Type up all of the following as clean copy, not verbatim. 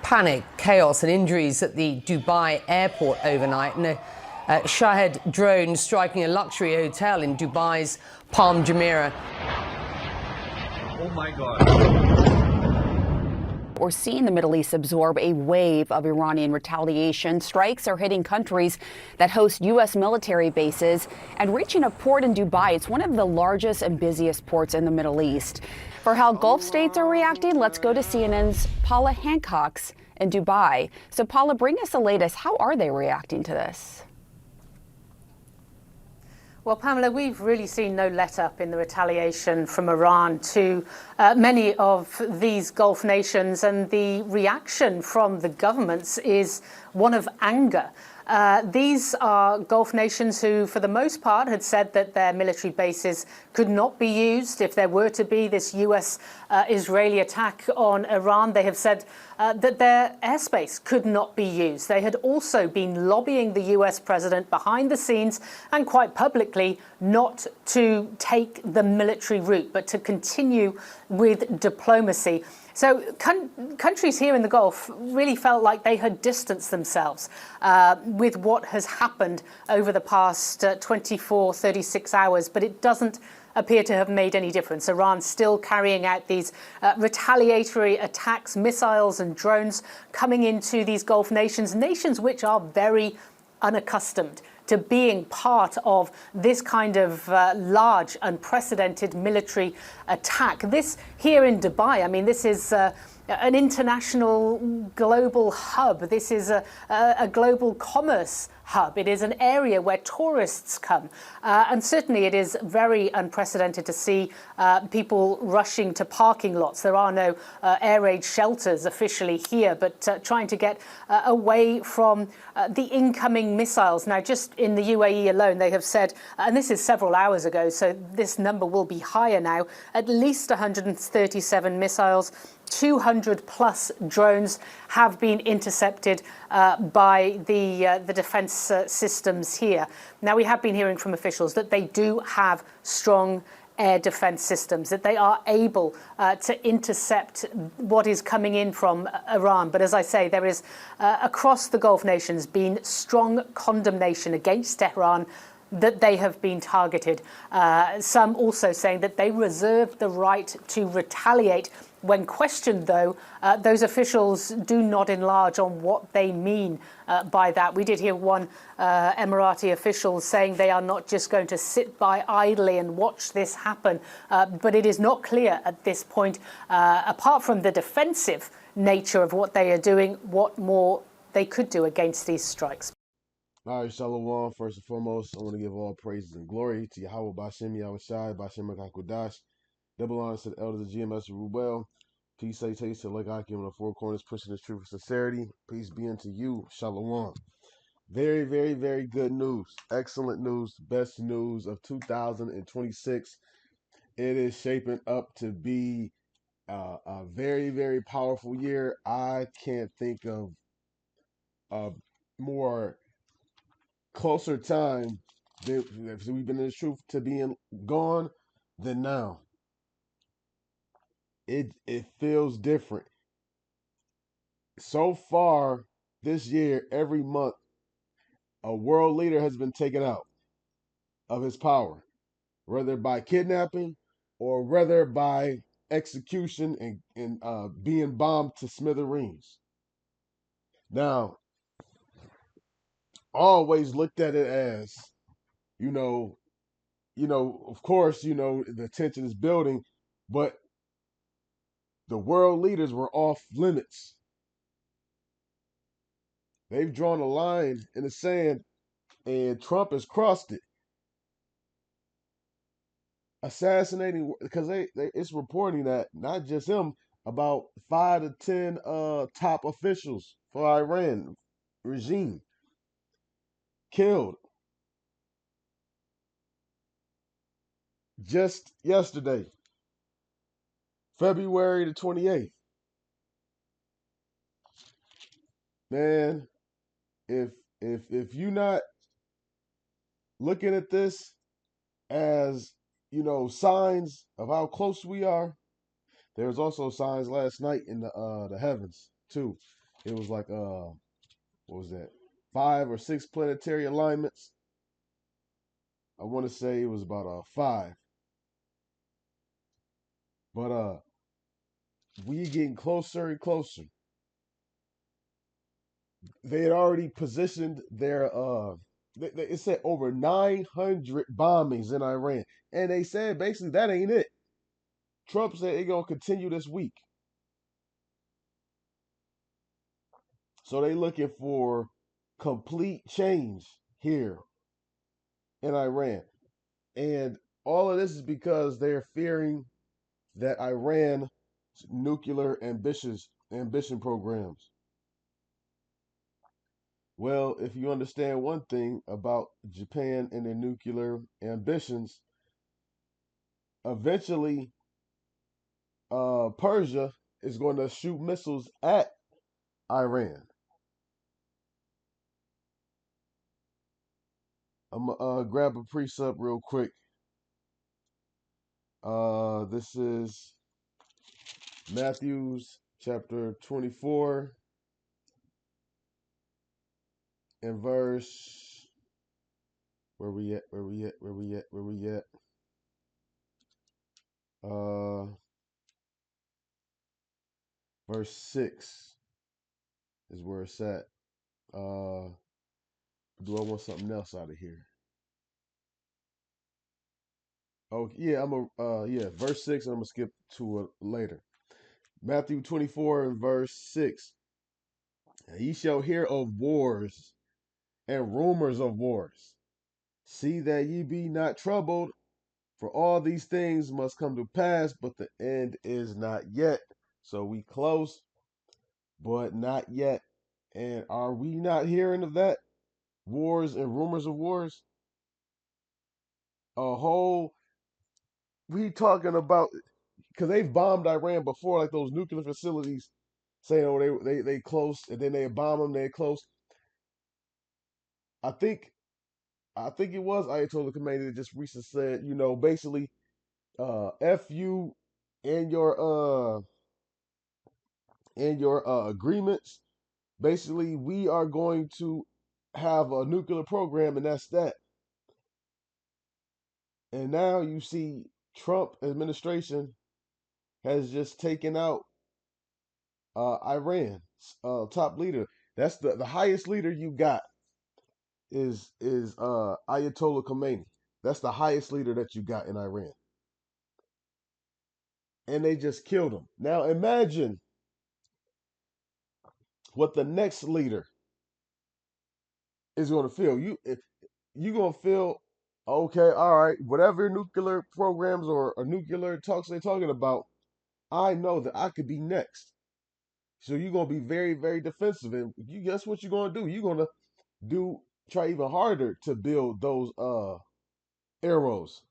panic, chaos and injuries at the Dubai airport overnight, and a Shahed drone striking a luxury hotel in Dubai's Palm Jumeirah. Oh my God. We're seeing the Middle East absorb a wave of Iranian retaliation. Strikes are hitting countries that host U.S. military bases and reaching a port in Dubai. It's one of the largest and busiest ports in the Middle East. For how Gulf states are reacting, let's go to CNN's Paula Hancock's in Dubai. So Paula, bring us the latest. How are they reacting to this? Well, Pamela, we've really seen no let-up in the retaliation from Iran to many of these Gulf nations, and the reaction from the governments is one of anger. These are Gulf nations who, for the most part, had said that their military bases could not be used if there were to be this US-Israeli attack on Iran. They have said that their airspace could not be used. They had also been lobbying the US president behind the scenes and quite publicly not to take the military route, but to continue with diplomacy. So countries here in the Gulf really felt like they had distanced themselves with what has happened over the past 24, 36 hours, but it doesn't appear to have made any difference. Iran's still carrying out these retaliatory attacks, missiles and drones coming into these Gulf nations, nations which are very unaccustomed to being part of this kind of large, unprecedented military attack. This here in Dubai, I mean, this is an international global hub. This is a global commerce hub. It is an area where tourists come. And certainly it is very unprecedented to see people rushing to parking lots. There are no air raid shelters officially here, but trying to get away from the incoming missiles. Now, just in the UAE alone, they have said, and this is several hours ago, so this number will be higher now, at least 137 missiles. 200 plus drones have been intercepted by the defense systems here. Now, we have been hearing from officials that they do have strong air defense systems, that they are able to intercept what is coming in from Iran. But as I say, there is across the Gulf nations been strong condemnation against Tehran that they have been targeted. Some also saying that they reserve the right to retaliate. When questioned, though, those officials do not enlarge on what they mean by that. We did hear one Emirati official saying they are not just going to sit by idly and watch this happen, but it is not clear at this point, apart from the defensive nature of what they are doing, what more they could do against these strikes. All right, Shalom. First and foremost, I want to give all praises and glory to Yahweh Bashem Yahushai, Bashem HaKadosh. Double honors to the elders of GMS Rubel. Peace, say, taste, and like I give in the four corners, pushing the truth and sincerity. Peace be unto you. Shalom. Very, very, very good news. Excellent news. Best news of 2026. It is shaping up to be a very, very powerful year. I can't think of a more closer time that we've been in the truth to being gone than now. It feels different. So far this year, every month, a world leader has been taken out of his power, whether by kidnapping or whether by execution and being bombed to smithereens. Now, always looked at it as, of course, the tension is building, but the world leaders were off limits. They've drawn a line in the sand, and Trump has crossed it. Assassinating, because it's reporting that not just him, about 5 to 10 top officials for Iran regime killed. Just yesterday, February the 28th. Man, if you're not looking at this as, signs of how close we are, there's also signs last night in the heavens too. It was like what was that? 5 or 6 planetary alignments. I want to say it was about 5. But we getting closer and closer. They had already positioned their it said over 900 bombings in Iran. And they said basically that ain't it. Trump said it gonna continue this week. So they looking for complete change here in Iran. And all of this is because they're fearing that Iran's nuclear ambition programs. Well, if you understand one thing about Japan and their nuclear ambitions, eventually Persia is going to shoot missiles at Iran. I'm gonna grab a precept real quick. This is Matthew's chapter 24 and verse. Where we at? Where we at? Where we at? Where we at? Uh, verse 6 is where it's at. Do I want something else out of here? Oh yeah, verse 6, and I'm gonna skip to it later. Matthew 24 and verse 6. And ye shall hear of wars and rumors of wars. See that ye be not troubled, for all these things must come to pass, but the end is not yet. So we close, but not yet. And are we not hearing of that? Wars and rumors of wars? A whole, we talking about, because they've bombed Iran before, like those nuclear facilities, saying, oh, they close, and then they bomb them, they close. I think I think it was Ayatollah Khomeini that just recently said, basically, F you and your agreements. Basically, we are going to have a nuclear program, and that's that. And now you see Trump administration has just taken out Iran top leader. That's the highest leader you got is Ayatollah Khomeini. That's the highest leader that you got in Iran. And they just killed him. Now imagine what the next leader is going to feel. You going to feel okay, all right, whatever nuclear programs or nuclear talks they're talking about, I know that I could be next. So you're going to be very, very defensive. And you guess what you're going to do? You're going to try even harder to build those arrows,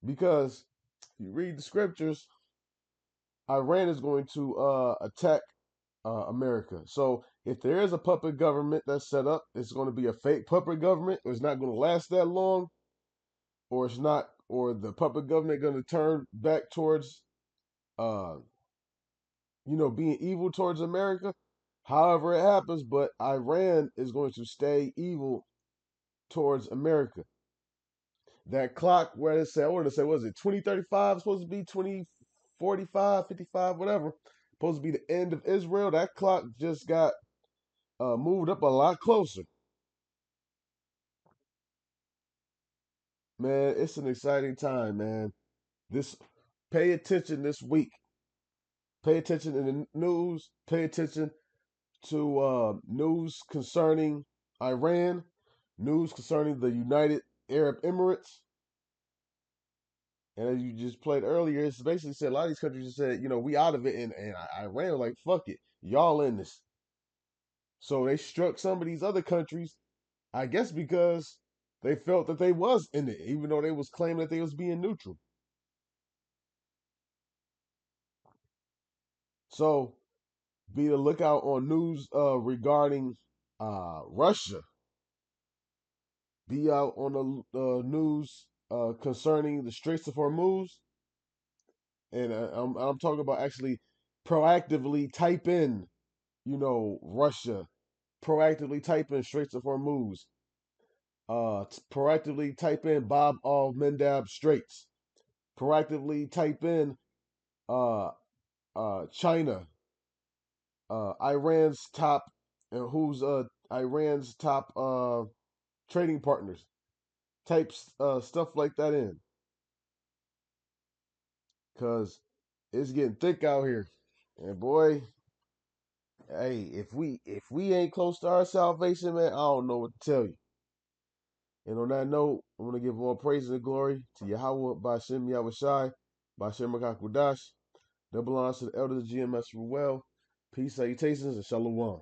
because you read the scriptures, Iran is going to attack America. So if there is a puppet government that's set up, it's going to be a fake puppet government, or it's not going to last that long, or it's not, or the puppet government going to turn back towards, uh, being evil towards America. However it happens, but Iran is going to stay evil towards America. That clock where it said, I want to say, was it 2035? Supposed to be 2045, 55, whatever. Supposed to be the end of Israel. That clock just got moved up a lot closer. Man, it's an exciting time, man. This Pay attention this week. Pay attention in the news. Pay attention to news concerning Iran, news concerning the United Arab Emirates. And as you just played earlier, it's basically said a lot of these countries just said, we out of it, and Iran was like, fuck it, y'all in this. So they struck some of these other countries, I guess because they felt that they was in it, even though they was claiming that they was being neutral. So be the lookout on news regarding Russia. Be out on the news concerning the Straits of Hormuz, and I'm talking about actually proactively type in, Russia, proactively type in Straits of Hormuz, proactively type in Bob al Mendab Straits, proactively type in uh, China, Iran's top, and who's Iran's top trading partners. Type stuff like that in, cause it's getting thick out here, and boy, hey, if we ain't close to our salvation, man, I don't know what to tell you. And on that note, I want to give all praise and glory to Yahweh Bashem Yahushai, Bashem Makakudash, double honors to the elders of GMS Ruel. Peace, salutations, and shalom.